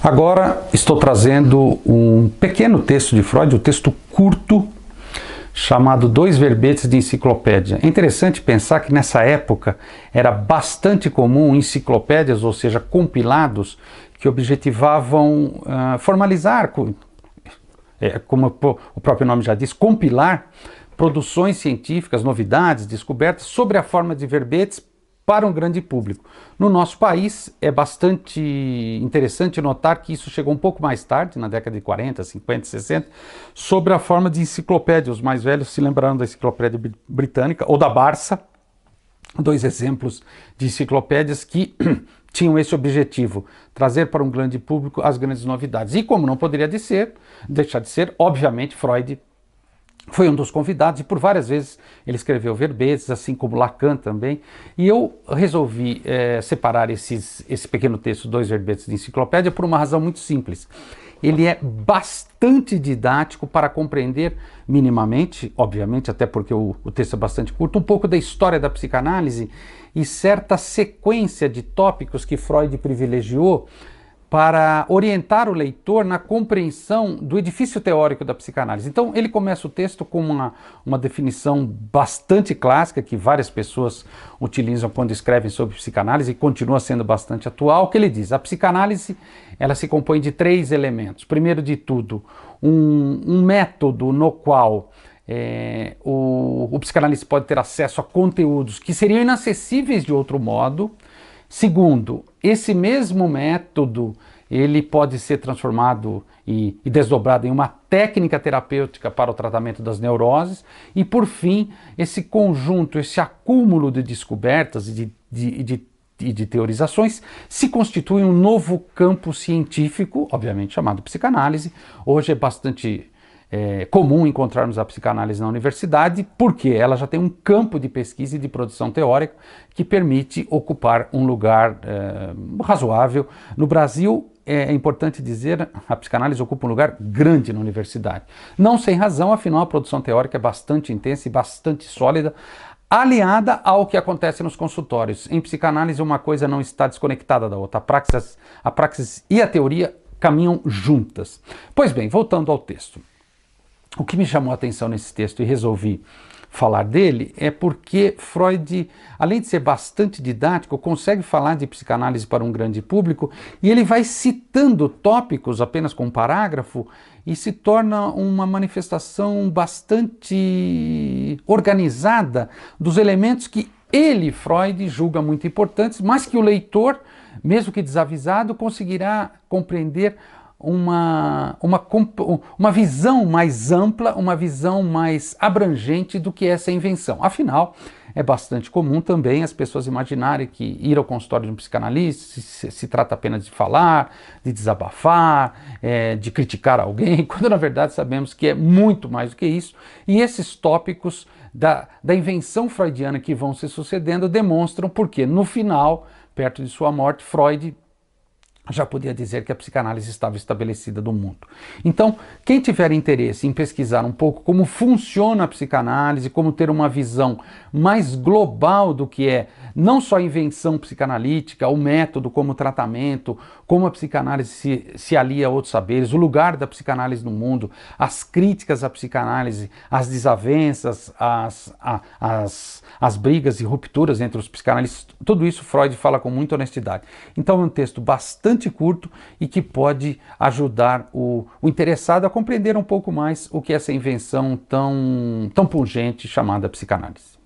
Agora estou trazendo um pequeno texto de Freud, um texto curto, chamado Dois Verbetes de Enciclopédia. É interessante pensar que nessa época era bastante comum enciclopédias, ou seja, compilados, que objetivavam formalizar, como o próprio nome já diz, compilar produções científicas, novidades, descobertas, sobre a forma de verbetes para um grande público. No nosso país é bastante interessante notar que isso chegou um pouco mais tarde, na década de 40, 50, 60, sobre a forma de enciclopédia. Os mais velhos se lembrarão da enciclopédia britânica ou da Barça, dois exemplos de enciclopédias que tinham esse objetivo, trazer para um grande público as grandes novidades. E como não poderia deixar de ser, obviamente Freud foi um dos convidados e por várias vezes ele escreveu verbetes, assim como Lacan também. E eu resolvi separar esse pequeno texto, Dois Verbetes de Enciclopédia, por uma razão muito simples. Ele é bastante didático para compreender minimamente, obviamente, até porque o texto é bastante curto, um pouco da história da psicanálise e certa sequência de tópicos que Freud privilegiou para orientar o leitor na compreensão do edifício teórico da psicanálise. Então ele começa o texto com uma definição bastante clássica, que várias pessoas utilizam quando escrevem sobre psicanálise e continua sendo bastante atual, que ele diz: a psicanálise ela se compõe de três elementos. Primeiro de tudo, um método no qual o psicanalista pode ter acesso a conteúdos que seriam inacessíveis de outro modo. Segundo, esse mesmo método ele pode ser transformado e desdobrado em uma técnica terapêutica para o tratamento das neuroses. E por fim, esse conjunto, esse acúmulo de descobertas e de teorizações se constitui um novo campo científico, obviamente chamado psicanálise. Hoje é bastante comum encontrarmos a psicanálise na universidade, porque ela já tem um campo de pesquisa e de produção teórica que permite ocupar um lugar razoável. No Brasil, é importante dizer, a psicanálise ocupa um lugar grande na universidade. Não sem razão, afinal a produção teórica é bastante intensa e bastante sólida, aliada ao que acontece nos consultórios. Em psicanálise, uma coisa não está desconectada da outra. A praxis e a teoria caminham juntas. Pois bem, voltando ao texto. O que me chamou a atenção nesse texto e resolvi falar dele é porque Freud, além de ser bastante didático, consegue falar de psicanálise para um grande público e ele vai citando tópicos apenas com um parágrafo e se torna uma manifestação bastante organizada dos elementos que ele, Freud, julga muito importantes, mas que o leitor, mesmo que desavisado, conseguirá compreender uma visão mais ampla, uma visão mais abrangente do que essa invenção. Afinal, é bastante comum também as pessoas imaginarem que ir ao consultório de um psicanalista se trata apenas de falar, de desabafar, de criticar alguém, quando na verdade sabemos que é muito mais do que isso. E esses tópicos da invenção freudiana que vão se sucedendo demonstram porque, no final, perto de sua morte, Freud já podia dizer que a psicanálise estava estabelecida no mundo. Então, quem tiver interesse em pesquisar um pouco como funciona a psicanálise, como ter uma visão mais global do que é não só a invenção psicanalítica, o método como tratamento, como a psicanálise se alia a outros saberes, o lugar da psicanálise no mundo, as críticas à psicanálise, as desavenças, as brigas e rupturas entre os psicanalistas, tudo isso Freud fala com muita honestidade. Então é um texto bastante curto e que pode ajudar o interessado a compreender um pouco mais o que é essa invenção tão pungente chamada psicanálise.